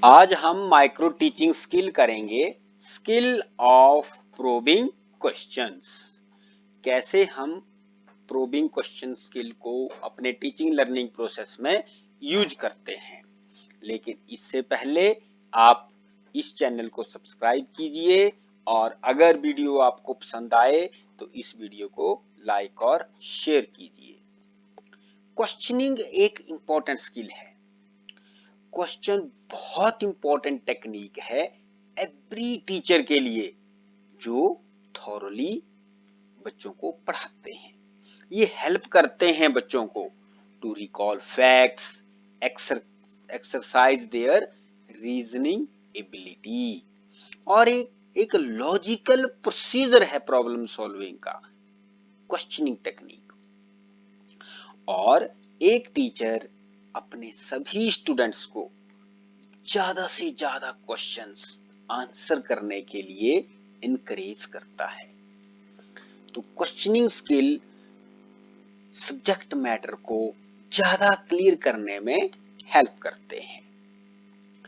आज हम micro teaching skill करेंगे, स्किल ऑफ प्रोबिंग क्वेश्चंस। कैसे हम प्रोबिंग क्वेश्चन स्किल को अपने टीचिंग लर्निंग प्रोसेस में यूज करते हैं। लेकिन इससे पहले आप इस चैनल को सब्सक्राइब कीजिए और अगर वीडियो आपको पसंद आए तो इस वीडियो को लाइक और शेयर कीजिए। क्वेश्चनिंग एक इंपॉर्टेंट स्किल है। क्वेश्चन बहुत इंपॉर्टेंट टेक्निक है एवरी टीचर के लिए जो थॉरली बच्चों को पढ़ाते हैं। ये हेल्प करते हैं बच्चों को to recall facts, exercise their reasoning ability और एक लॉजिकल प्रोसीजर है प्रॉब्लम सॉल्विंग का क्वेश्चनिंग टेक्निक। और एक टीचर अपने सभी स्टूडेंट्स को ज्यादा से ज्यादा क्वेश्चंस आंसर करने के लिए इनकरेज करता है। तो क्वेश्चनिंग स्किल सब्जेक्ट मैटर को ज्यादा क्लियर करने में हेल्प करते हैं।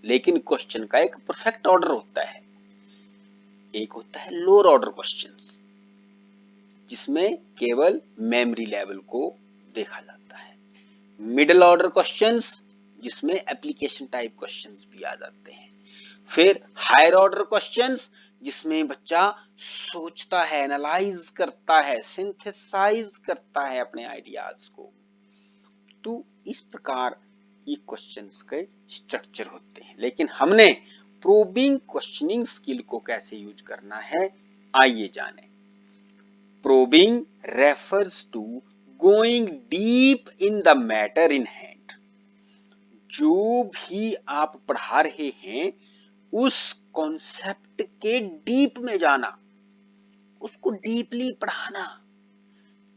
लेकिन क्वेश्चन का एक परफेक्ट ऑर्डर होता है। एक होता है लोअर ऑर्डर क्वेश्चंस जिसमें केवल मेमोरी लेवल को देखा जाता है। मिडिल ऑर्डर क्वेश्चंस जिसमें एप्लीकेशन टाइप क्वेश्चंस भी आ जाते हैं। फिर हायर ऑर्डर क्वेश्चंस जिसमें बच्चा सोचता है, एनालाइज करता है, सिंथेसाइज करता है अपने आइडियाज को। तो इस प्रकार ये क्वेश्चंस के स्ट्रक्चर होते हैं। लेकिन हमने प्रोबिंग क्वेश्चनिंग स्किल को कैसे यूज करना है, आइए जानें। Probing refers to going deep in the matter in hand. जो भी आप पढ़ा रहे हैं उस कॉन्सेप्ट के डीप में जाना, उसको डीपली पढ़ाना,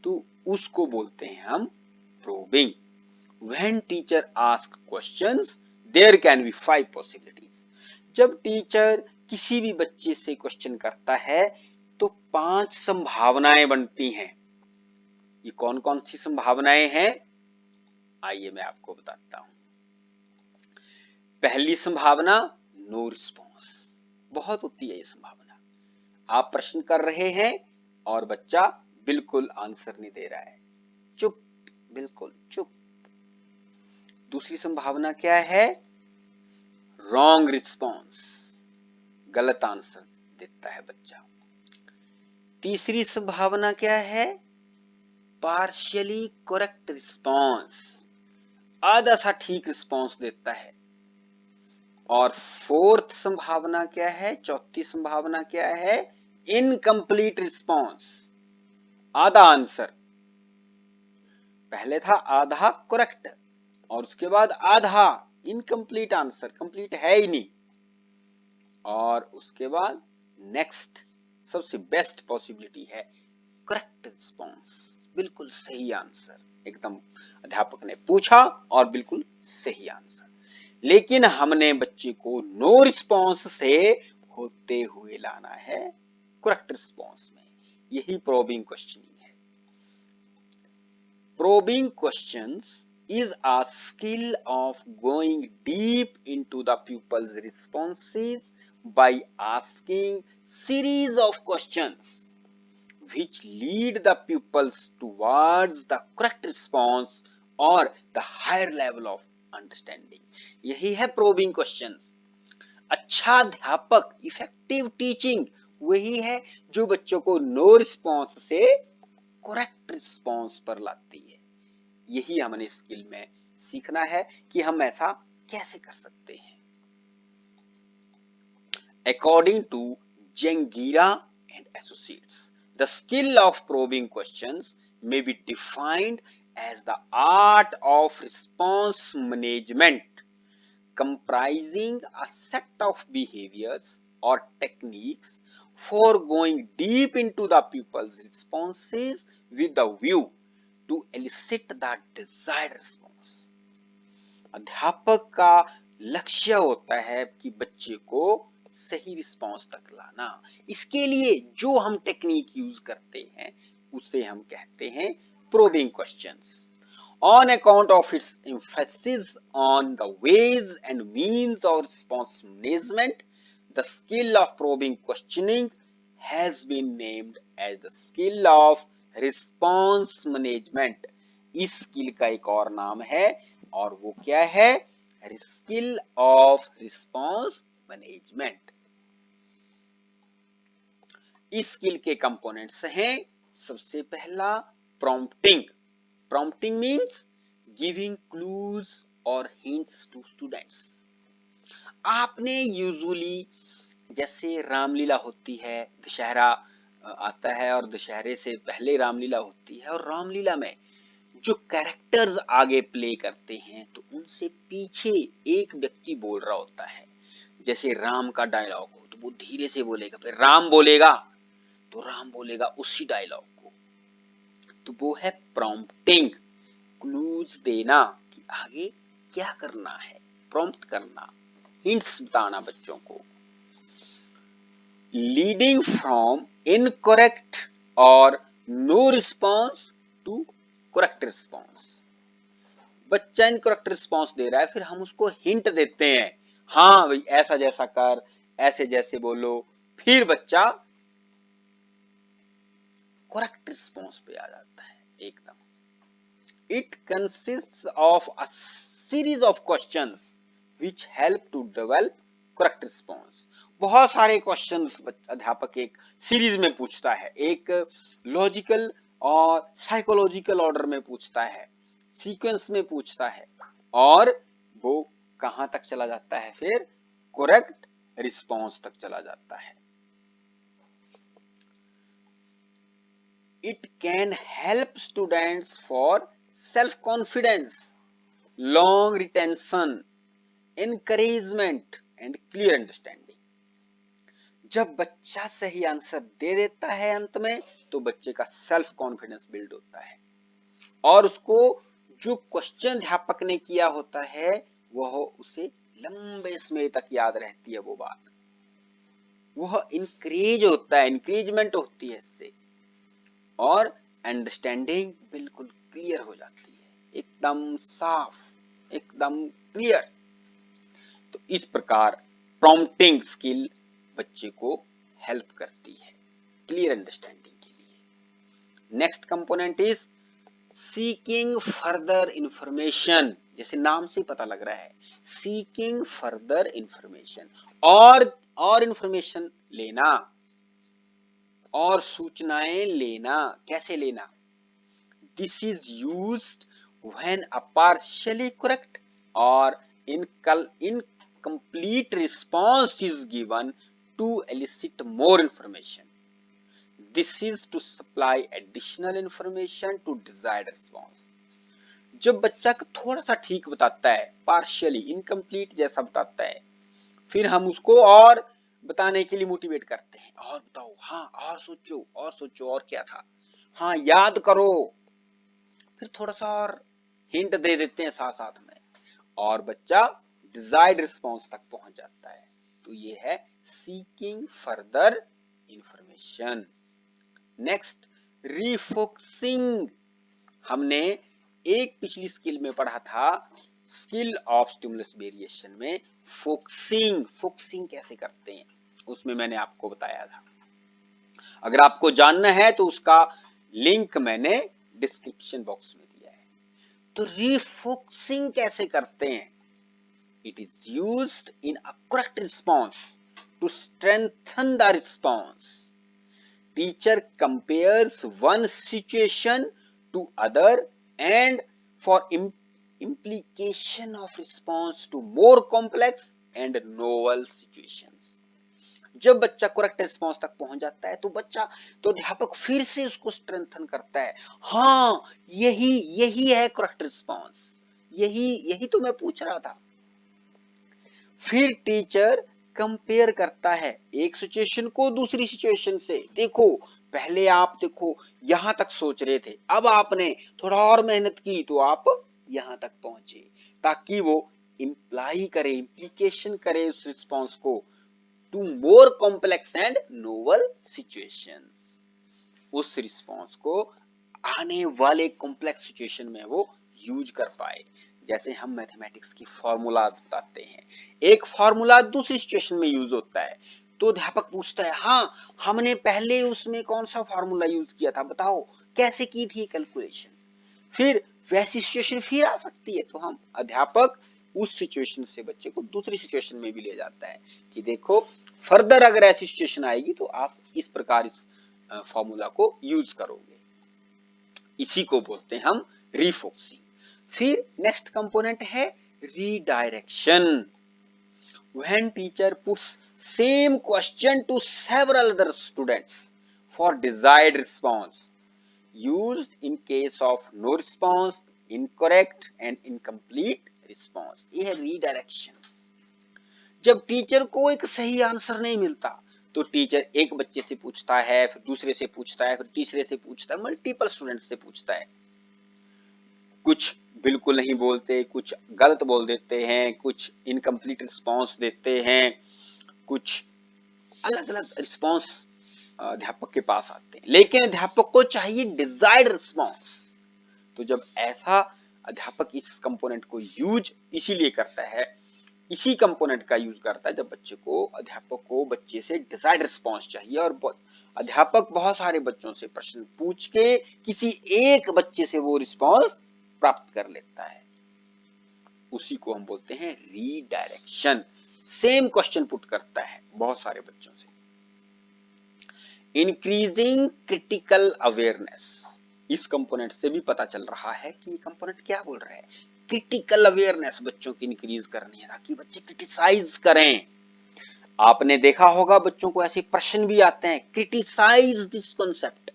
तो उसको बोलते हैं हम probing. When teacher asks questions, there can be 5 possibilities. जब टीचर किसी भी बच्चे से क्वेश्चन करता है तो 5 संभावनाएं बनती हैं। ये कौन कौन सी संभावनाएं हैं, आइए मैं आपको बताता हूं। पहली संभावना नो रिस्पॉन्स। बहुत होती है ये संभावना। आप प्रश्न कर रहे हैं और बच्चा बिल्कुल आंसर नहीं दे रहा है, चुप, बिल्कुल चुप। दूसरी संभावना क्या है, रॉन्ग रिस्पॉन्स, गलत आंसर देता है बच्चा। तीसरी संभावना क्या है, पार्शियली करेक्ट रिस्पॉन्स, आधा सा ठीक रिस्पॉन्स देता है। और फोर्थ संभावना क्या है, चौथी संभावना क्या है, इनकम्प्लीट रिस्पॉन्स, आधा आंसर। पहले था आधा करेक्ट और उसके बाद आधा इनकम्प्लीट आंसर, कंप्लीट है ही नहीं। और उसके बाद नेक्स्ट सबसे बेस्ट पॉसिबिलिटी है करेक्ट रिस्पॉन्स, बिल्कुल सही आंसर, एकदम अध्यापक ने पूछा और बिल्कुल सही आंसर। लेकिन हमने बच्चे को नो रिस्पॉन्स से होते हुए लाना है करेक्ट रिस्पॉन्स में। यही प्रोबिंग क्वेश्चनिंग है। Probing questions is a skill of going deep into the pupil's responses by asking series of questions which lead the pupils towards the correct response or the higher level of understanding. यही है probing questions. अच्छा अध्यापक, effective teaching वही है जो बच्चों को no response से करेक्ट रिस्पॉन्स पर लाती है। यही हमने स्किल में सीखना है कि हम ऐसा कैसे कर सकते हैं। According to Jangira and Associates, the skill of probing questions may be defined as the art of response management, comprising a set of behaviors or techniques for going deep into the pupil's responses with the view to elicit the desired response. अध्यापक का लक्ष्य होता है कि बच्चे को सही response तक लाना। इसके लिए जो हम टेक्निक यूज करते हैं उसे हम कहते हैं probing questions. on account of its emphasis on the ways and means of response management, the skill of probing questioning has been named as the skill of response management. इस skill का एक और नाम है और वो क्या है? Skill of response management. इस स्किल के कंपोनेंट्स हैं, सबसे पहला prompting. Prompting means giving clues और हिंट्स टू स्टूडेंट्स। आपने यूजुअली जैसे रामलीला होती है, दशहरा आता है और दशहरे से पहले रामलीला होती है, और रामलीला में जो कैरेक्टर्स आगे प्ले करते हैं तो उनसे पीछे एक व्यक्ति बोल रहा होता है। जैसे राम का डायलॉग हो तो वो धीरे से बोलेगा, फिर राम बोलेगा तो राम बोलेगा उसी डायलॉग को, तो वो है प्रॉम्प्टिंग। क्लूज देना कि आगे क्या करना है, प्रॉम्प्ट करना, हिंट्स बताना बच्चों को। लीडिंग फ्रॉम इनकरेक्ट और no response to correct response. बच्चा इनकरेक्ट रिस्पॉन्स दे रहा है, फिर हम उसको हिंट देते हैं, हाँ भाई ऐसा जैसा कर, ऐसे जैसे बोलो, फिर बच्चा करेक्ट रिस्पॉन्स पे आ जाता है एकदम। It consists of a series of questions which help to develop correct response. बहुत सारे क्वेश्चंस अध्यापक एक सीरीज में पूछता है, एक लॉजिकल और साइकोलॉजिकल ऑर्डर में पूछता है, सीक्वेंस में पूछता है, और वो कहां तक चला जाता है? फिर करेक्ट रिस्पॉन्स तक चला जाता है। It can help students for self-confidence, long retention, encouragement and clear understanding. जब बच्चा सही आंसर दे देता है अंत में, तो बच्चे का सेल्फ कॉन्फिडेंस बिल्ड होता है और उसको जो क्वेश्चन अध्यापक ने किया होता है वह उसे लंबे समय तक याद रहती है, वो बात, वह इंक्रीज होता है, इंक्रीजमेंट होती है इससे, और अंडरस्टैंडिंग बिल्कुल क्लियर हो जाती है, एकदम साफ, एकदम क्लियर। तो इस प्रकार प्रॉम्प्टिंग स्किल बच्चे को हेल्प करती है क्लियर अंडरस्टैंडिंग के लिए। Next component is seeking further information. जैसे नाम से पता लग रहा है, सीकिंग फर्दर इंफॉर्मेशन, और इंफॉर्मेशन लेना और सूचनाएं लेना। कैसे लेना? This is used when a partially correct और incomplete response is given to elicit more information. This is to supply additional information to desired response. जब बच्चा थोड़ा सा ठीक बताता है, पार्शियली इनकम्प्लीट जैसा बताता है, फिर हम उसको और बताने के लिए मोटिवेट करते हैं, और बताओ, हाँ और सोचो, और सोचो, और क्या था, हाँ याद करो, फिर थोड़ा सा और हिंट दे देते हैं साथ साथ में, और बच्चा डिजायर्ड रिस्पॉन्स तक पहुंच जाता है। तो ये है सीकिंग फर्दर इंफॉर्मेशन। नेक्स्ट, रिफोकसिंग। हमने एक पिछली स्किल में पढ़ा था, स्किल ऑफ स्टिमुलस वेरिएशन में फोकसिंग। फोकसिंग कैसे करते हैं उसमें मैंने आपको बताया था। अगर आपको जानना है तो उसका लिंक मैंने डिस्क्रिप्शन बॉक्स में दिया है। तो रिफोकसिंग कैसे करते हैं? It is used in a correct response to strengthen the response. Teacher compares one situation to other and for implication of response to more complex and novel situations. जब बच्चा करेक्ट रिस्पॉन्स तक पहुंच जाता है तो अध्यापक फिर से उसको स्ट्रेंथन करता है, हाँ यही है करेक्ट रिस्पॉन्स, यही तो मैं पूछ रहा था। फिर टीचर कंपेयर करता है एक सिचुएशन को दूसरी सिचुएशन से। देखो, पहले आप देखो यहां तक सोच रहे थे, अब आपने थोड़ा और मेहनत की तो आप यहां तक पहुंचे, ताकि वो इंप्लाई करे, इंप्लीकेशन करे उस रिस्पॉन्स को to more complex and novel situations. उस रिस्पॉन्स को आने वाले कॉम्प्लेक्स सिचुएशन में वो यूज कर पाए। जैसे हम मैथमेटिक्स की फॉर्मूला बताते हैं, एक फॉर्मूला दूसरी सिचुएशन में यूज होता है, तो अध्यापक पूछता है, हाँ हमने पहले उसमें कौन सा फॉर्मूला यूज किया था, बताओ कैसे की थी कैलकुलेशन। फिर वैसी सिचुएशन फिर आ सकती है, तो हम अध्यापक उस सिचुएशन से बच्चे को दूसरी सिचुएशन में भी ले जाता है कि देखो फर्दर अगर ऐसी सिचुएशन आएगी तो आप इस प्रकार इस फॉर्मूला को यूज करोगे। इसी को बोलते हैं हम रीफोकसिंग। फिर नेक्स्ट कंपोनेंट है redirection. When teacher puts same question to several other students for desired response, used in case of no response, incorrect and incomplete response। यह है रीडायरेक्शन। जब टीचर को एक सही आंसर नहीं मिलता तो टीचर एक बच्चे से पूछता है, फिर दूसरे से पूछता है, फिर तीसरे से पूछता है, मल्टीपल स्टूडेंट्स से पूछता है। कुछ बिल्कुल नहीं बोलते, कुछ गलत बोल देते हैं, कुछ इनकम्प्लीट रिस्पॉन्स देते हैं, कुछ अलग अलग रिस्पॉन्स अध्यापक के पास आते हैं, लेकिन अध्यापक को चाहिए डिजायर्ड रिस्पॉन्स। तो जब ऐसा अध्यापक इस कंपोनेंट को यूज इसीलिए करता है, इसी कंपोनेंट का यूज करता है जब अध्यापक को बच्चे से डिजायर्ड रिस्पॉन्स चाहिए और अध्यापक बहुत सारे बच्चों से प्रश्न पूछ के किसी एक बच्चे से वो रिस्पॉन्स प्राप्त कर लेता है, उसी को हम बोलते हैं रीडायरेक्शन। सेम क्वेश्चन पुट करता है बहुत सारे बच्चों से। इंक्रीजिंग क्रिटिकल अवेयरनेस, इस कंपोनेंट से भी पता चल रहा है कि ये कंपोनेंट क्या बोल रहा है। क्रिटिकल अवेयरनेस बच्चों की इंक्रीज करनी है ताकि बच्चे क्रिटिसाइज करें। आपने देखा होगा बच्चों को ऐसे प्रश्न भी आते हैं, क्रिटिसाइज दिस कॉन्सेप्ट।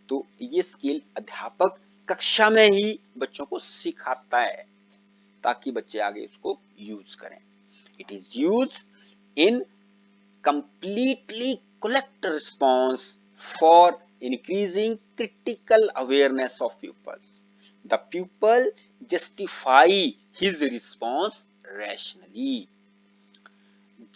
तो ये स्किल अध्यापक कक्षा में ही बच्चों को सिखाता है ताकि बच्चे आगे उसको यूज करें। It is use in completely collect response for increasing critical awareness of pupils. The pupil justify his response rationally।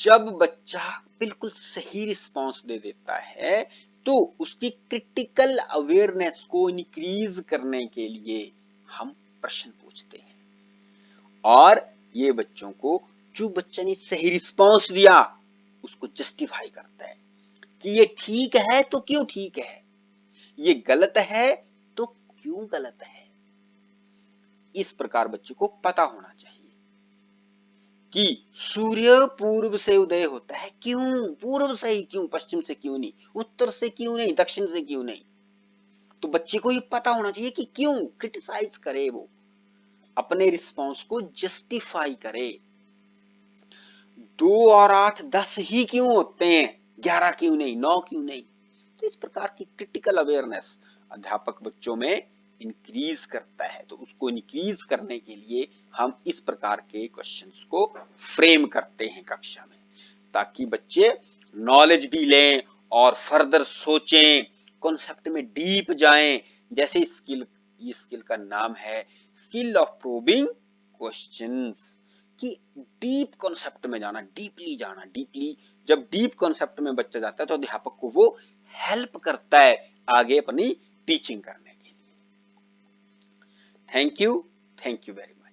जब बच्चा बिल्कुल सही रिस्पॉन्स दे देता है तो उसकी क्रिटिकल अवेयरनेस को इंक्रीज करने के लिए हम प्रश्न पूछते हैं, और ये बच्चों को, जो बच्चा ने सही रिस्पॉन्स दिया उसको जस्टिफाई करता है कि ये ठीक है तो क्यों ठीक है, ये गलत है तो क्यों गलत है। इस प्रकार बच्चे को पता होना चाहिए कि सूर्य पूर्व से उदय होता है, क्यों पूर्व से ही, क्यों पश्चिम से क्यों नहीं, उत्तर से क्यों नहीं, दक्षिण से क्यों नहीं। तो बच्चे को ये पता होना चाहिए कि क्यों, क्रिटिसाइज करे, वो अपने रिस्पॉन्स को जस्टिफाई करे। 2 और 8 10 ही क्यों होते हैं, 11 क्यों नहीं, 9 क्यों नहीं। तो इस प्रकार की क्रिटिकल अवेयरनेस अध्यापक बच्चों में इंक्रीज करता है। तो उसको इंक्रीज करने के लिए हम इस प्रकार के क्वेश्चंस को फ्रेम करते हैं कक्षा में, ताकि बच्चे नॉलेज भी लें और फर्दर सोचें, कॉन्सेप्ट में डीप जाएं। जैसे ये स्किल का नाम है स्किल ऑफ प्रोबिंग क्वेश्चंस, कि डीप कॉन्सेप्ट में जाना, डीपली जाना। डीपली जब डीप कॉन्सेप्ट में बच्चा जाता है तो अध्यापक को वो हेल्प करता है आगे अपनी टीचिंग करने के लिए। Thank you very much.